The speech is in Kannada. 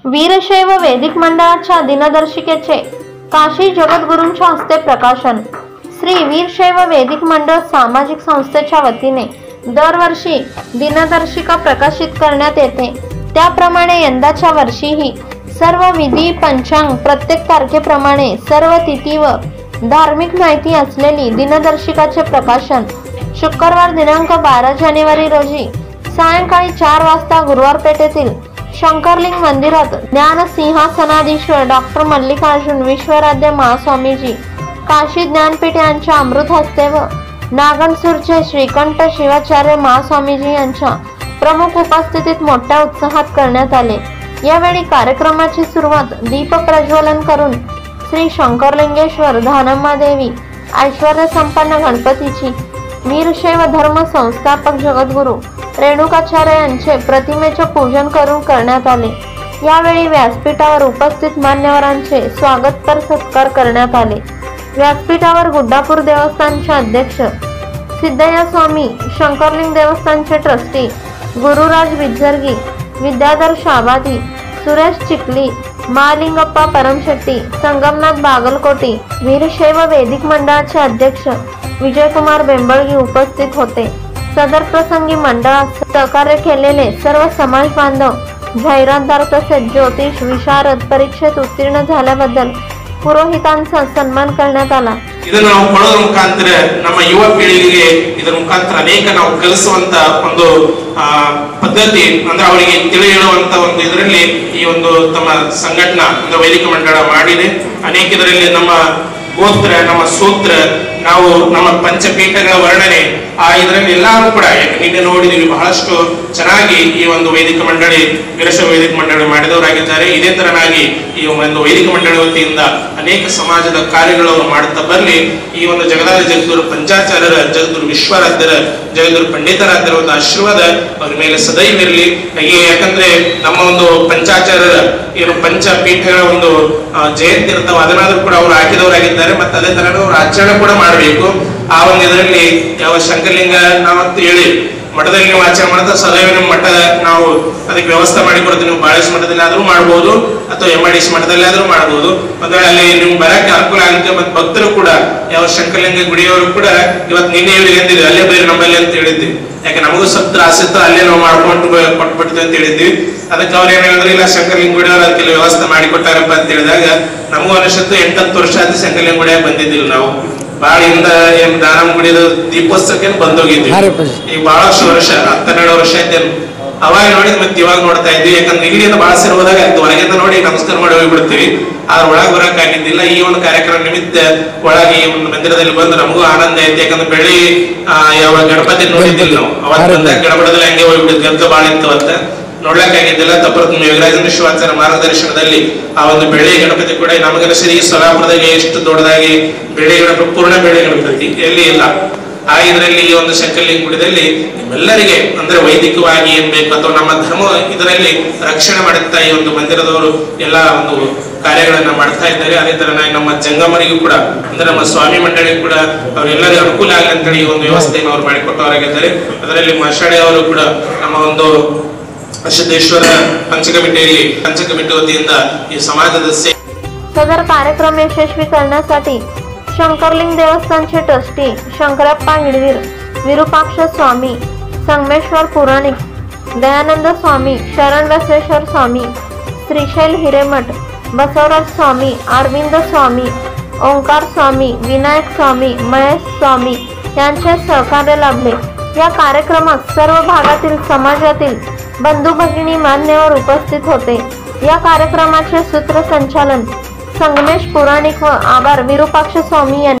वीरशैव वैदिक मंडळाच्या दिनदर्शिकेचे काशी जगद्गुरूंच्या हस्ते प्रकाशन। श्री वीरशैव वैदिक मंडळ सामाजिक संस्थेच्या वतीने दरवर्षी दिनदर्शिका प्रकाशित करण्यात येते। त्याप्रमाणे यंदाच्या वर्षीही सर्व विधी पंचांग प्रत्येक तारखेप्रमाणे सर्व तिथी व धार्मिक माहिती असलेली दिनदर्शिकाचे प्रकाशन शुक्रवार दिनांक 12 जानेवारी रोजी सायंकाळी 4 वाजता गुरुवार पेठेतील शंकरलिंग मंदिरात ज्ञान सिंहासनाधीश्वर डॉक्टर मल्लिकार्जुन विश्वराध्य महास्वामीजी काशी ज्ञानपीठ यांच्या अमृत हस्ते व नागणसूरचे श्रीकंठ शिवाचार्य महास्वामीजी यांच्या प्रमुख उपस्थितीत मोठ्या उत्साहात करण्यात आले। यावेळी कार्यक्रमाची सुरुवात दीप प्रज्वलन करून श्री शंकरलिंगेश्वर धानम्मा देवी ऐश्वर्य संपन्न गणपतीची वीरशैव धर्म संस्थापक जगद्गुरू रेणुकाचार्य यांचे प्रतिमेचे पूजन करून करण्यात आले। यावेळी व्यासपीठावर उपस्थित मान्यवरांचे स्वागतपर सत्कार करण्यात आले। व्यासपीठावर गुड्डापूर देवस्थानचे अध्यक्ष सिद्धय्या स्वामी, शंकरलिंग देवस्थानचे ट्रस्टी गुरुराज बिज्जरगी, विद्याधर शाबादी, सुरेश चिखली, महालिंगप्पा परमशेट्टी, संगमनाथ बागलकोटी, वीरशैव वैदिक मंडळाचे अध्यक्ष विजयकुमार बेंबळगी उपस्थित होते। सदर प्रसंगी मंडळात सहकार्य केलेले सर्व समाज बांधव, जाहिरातदार तसेच ज्योतिष विशारद परीक्षेत उत्तीर्ण झाल्याबद्दल पुरोहितांचा सन्मान करण्यात आला। ಇದನ್ನು ನಾವು ಕೊಡೋದ್ರ ಮುಖಾಂತರ ನಮ್ಮ ಯುವ ಪೀಳಿಗೆಗೆ ಇದರ ಮುಖಾಂತರ ಅನೇಕ ನಾವು ಕಲಿಸುವಂತ ಒಂದು ಪದ್ಧತಿ ಅಂದ್ರೆ ಅವರಿಗೆ ತಿಳಿ ಹೇಳುವಂತ ಒಂದು ಇದರಲ್ಲಿ ಈ ಒಂದು ತಮ್ಮ ಸಂಘಟನಾ ಅಂದ್ರೆ ವೈದಿಕ ಮಂಡಳ ಮಾಡಿದೆ। ಅನೇಕ ಇದರಲ್ಲಿ ನಮ್ಮ ಗೋತ್ರ, ನಮ್ಮ ಸೂತ್ರ, ನಾವು ನಮ್ಮ ಪಂಚಪೀಠಗಳ ವರ್ಣನೆ ಇದರಲ್ಲಿ ಎಲ್ಲಾನು ಕೂಡ ನಿನ್ನೆ ನೋಡಿದೀವಿ, ಬಹಳಷ್ಟು ಚೆನ್ನಾಗಿ ಈ ಒಂದು ವೈದಿಕ ಮಂಡಳಿ ವೀರಶೈವ ವೈದಿಕ ಮಂಡಳಿ ಮಾಡಿದವರಾಗಿದ್ದಾರೆ। ಇದೇ ತರನಾಗಿ ಈ ಒಂದು ವೈದಿಕ ಮಂಡಳಿ ವತಿಯಿಂದ ಅನೇಕ ಸಮಾಜದ ಕಾರ್ಯಗಳು ಮಾಡುತ್ತಾ ಬರಲಿ। ಈ ಒಂದು ಜಗದಾದಿ ಜಗದ್ಗುರು ಪಂಚಾಚಾರ್ಯರ, ಜಗದ್ಗುರು ವಿಶ್ವರಾಧ್ಯರ, ಜಗದ್ಗುರು ಪಂಡಿತರಾಧ್ಯರ ಒಂದು ಆಶೀರ್ವಾದ ಅವ್ರ ಮೇಲೆ ಸದೈವ ಇರಲಿ। ಯಾಕಂದ್ರೆ ನಮ್ಮ ಒಂದು ಪಂಚಾಚಾರ್ಯರ ಏನು ಪಂಚಪೀಠಗಳ ಒಂದು ಜಯಂತಿ ಇರ್ತಾವ ಅದನ್ನಾದ್ರೂ ಕೂಡ ಅವರು ಹಾಕಿದವರಾಗಿದ್ದಾರೆ ಮತ್ತು ಅದೇ ತರ ಅವರು ಆಚರಣೆ ಕೂಡ ಮಾಡಬೇಕು। ಆ ಒಂದು ಇದರಲ್ಲಿ ಯಾವ ಶಂಕರಲಿಂಗ ನಾವಂತ ಹೇಳಿ ಮಠದಲ್ಲಿ ನೀವು ಆಚರಣೆ ಮಾಡ್ತಾ ಸದೈವ ನಿಮ್ಮ ಮಠ ನಾವು ಅದಕ್ಕೆ ವ್ಯವಸ್ಥೆ ಮಾಡಿ ಕೊಡ್ತೀವಿ। ನೀವು ಬಾಳೇಶ್ ಮಠದಲ್ಲಿ ಆದ್ರೂ ಮಾಡಬಹುದು ಅಥವಾ MIDC ಮಠದಲ್ಲಿ ಆದ್ರೂ ಮಾಡಬಹುದು। ಒಂದ್ ವೇಳೆ ಅಲ್ಲಿ ನಿಮ್ಗೆ ಬರಕ್ಕೆ ಅನುಕೂಲ ಆಗುತ್ತೆ ಮತ್ತು ಭಕ್ತರು ಕೂಡ ಯಾವ ಶಂಕರಲಿಂಗ ಗುಡಿಯವರು ಕೂಡ ಇವತ್ತು ನಿನ್ನೆ ಹೇಳಿದ್ವಿ ಅಲ್ಲೇ ಬೇರೆ ನಮ್ಮಲ್ಲಿ ಅಂತ ಹೇಳಿದ್ವಿ। ಯಾಕೆ ನಮಗೂ ಸ್ವಲ್ಪ ತ್ರಾಸಿತ್ತು, ಅಲ್ಲೇ ನಾವು ಮಾಡ್ಕೊಂಡು ಕೊಟ್ಬಿಡ್ತೀವಿ ಅಂತ ಹೇಳಿದ್ವಿ। ಅದಕ್ಕೆ ಅವ್ರು ಏನ್ ಹೇಳಿದ್ರೆ ಇಲ್ಲ ಶಂಕರಲಿಂಗ ಗುಡಿಯವರು ಅದಕ್ಕೆಲ್ಲ ವ್ಯವಸ್ಥೆ ಮಾಡಿ ಕೊಟ್ಟಾರಪ್ಪ ಅಂತ ಹೇಳಿದಾಗ ನಮಗೂ ಅನಿಸುತ್ತೆ 8-10 ವರ್ಷ ಆಯ್ತು ಶಂಕರಲಿಂಗ ಗುಡಿಯಾಗ ಬಂದಿದ್ದಿಲ್ಲ ನಾವು। ಬಾಳಿಂದ ಏನ್ ದಾನಮ್ ಗುಡಿದ ದೀಪೋತ್ಸವಕ್ಕೆ ಬಂದೋಗಿದ್ವಿ। ಈಗ ಬಹಳಷ್ಟು ವರ್ಷ 10-12 ವರ್ಷ ಆಯ್ತೇನು ಅವಾಗ ನೋಡಿದ್ ಮತ್ತೆ ಇವಾಗ ನೋಡ್ತಾ ಇದ್ವಿ। ಯಾಕಂದ್ರೆ ಇಲ್ಲಿಂದ ಬಹಳ ಸೇರಿ ಹೋದಾಗ ಆಯ್ತು ಹೊರಗಿಂದ ನೋಡಿ ನಮಸ್ಕಾರ ಮಾಡಿ ಹೋಗ್ಬಿಡ್ತೀವಿ, ಆದ್ರೆ ಒಳಗೆ ಬರಕ್ ಆಗಿದ್ದಿಲ್ಲ। ಈ ಒಂದು ಕಾರ್ಯಕ್ರಮ ನಿಮಿತ್ತ ಒಳಗೆ ಈ ಒಂದು ಮಂದಿರದಲ್ಲಿ ಬಂದು ನಮಗೂ ಆನಂದ ಐತಿ। ಯಾಕಂದ್ರೆ ಬೆಳ್ಳಿ ಯಾವ ಗಣಪತಿ ನೋಡಿದ್ದಿಲ್ಲ ನಾವು, ಅವತ್ತಂದ ಗಣಪಡದಲ್ಲಿ ಹಂಗೆ ಹೋಗ್ಬಿಟ್ಟಿದ್ ಗದ್ದ ಬಾಳ ಇತ್ತವತ್ತ ನೋಡ್ಲಕ್ಕಾಗಿದ್ದಿಲ್ಲ। ತಪ್ಪು ಯೋಗರಾಜೇಂದ್ರ ಶಿವಾಚಾರ್ಯ ಮಾರ್ಗದರ್ಶನದಲ್ಲಿ ಆ ಒಂದು ಬೆಳ್ಳಿ ಗಣಪತಿ ಕೂಡ ನಮಗನ ಸರಿ ಸೊಲಾಪುರದಾಗ ಎಷ್ಟು ದೊಡ್ಡದಾಗಿ ಬೆಳ್ಳಿ ಗಣಪತಿ, ಪೂರ್ಣ ಬೆಳ್ಳಿ ಗಣಪತಿ ಎಲ್ಲಿ ಇಲ್ಲ। ಆ ಇದರಲ್ಲಿ ಈ ಒಂದು ಶಂಕರಲಿಂಗ ಗುಡಿದಲ್ಲಿ ನಿಮ್ಮೆಲ್ಲರಿಗೆ ಅಂದ್ರೆ ವೈದಿಕವಾಗಿ ಏನ್ ಬೇಕು ಅಥವಾ ನಮ್ಮ ಧರ್ಮ ಇದರಲ್ಲಿ ರಕ್ಷಣೆ ಮಾಡುತ್ತಾ ಈ ಒಂದು ಮಂದಿರದವರು ಎಲ್ಲ ಒಂದು ಕಾರ್ಯಗಳನ್ನ ಮಾಡ್ತಾ ಇದ್ದಾರೆ। ಅದೇ ತರನಾಗಿ ನಮ್ಮ ಜಂಗಮರಿಗೂ ಕೂಡ ಅಂದ್ರೆ ನಮ್ಮ ಸ್ವಾಮಿ ಮಂಡಳಿಗೂ ಕೂಡ ಅವರೆಲ್ಲರಿಗೂ ಅನುಕೂಲ ಆಗಲಿ ಅಂತೇಳಿ ಈ ಒಂದು ವ್ಯವಸ್ಥೆಯನ್ನು ಅವ್ರು ಮಾಡಿಕೊಟ್ಟವರಾಗಿದ್ದಾರೆ। ಅದರಲ್ಲಿ ಮಶಾಡೆ ಅವರು ಕೂಡ ನಮ್ಮ ಒಂದು सिद्धेश्वर पंचकमिटी वतीಯಿಂದ ಈ ಸಮಾಜದ सदर कार्यक्रम यशस्वी करण्यासाठी शंकरलिंग देवस्थानचे ट्रस्टी शंकरप्पा हिडवीर, विरूपाक्ष स्वामी, संगमेश्वर पुराणिक, दयानंद स्वामी, शरण बसवेश्वर स्वामी, श्रीशैल हिरेमठ, बसवराज स्वामी, अरविंद स्वामी, ओंकार स्वामी, विनायक स्वामी, महेश स्वामी यांचे सहकार्य लाभले। या कार्यक्रमात सर्व भागातील समाजातील बंधू भगिनी मान्यवर उपस्थित होते। या कार्यक्रमाचे सूत्रसंचालन संगमेश पुराणिक व आभार विरूपाक्ष स्वामी यांनी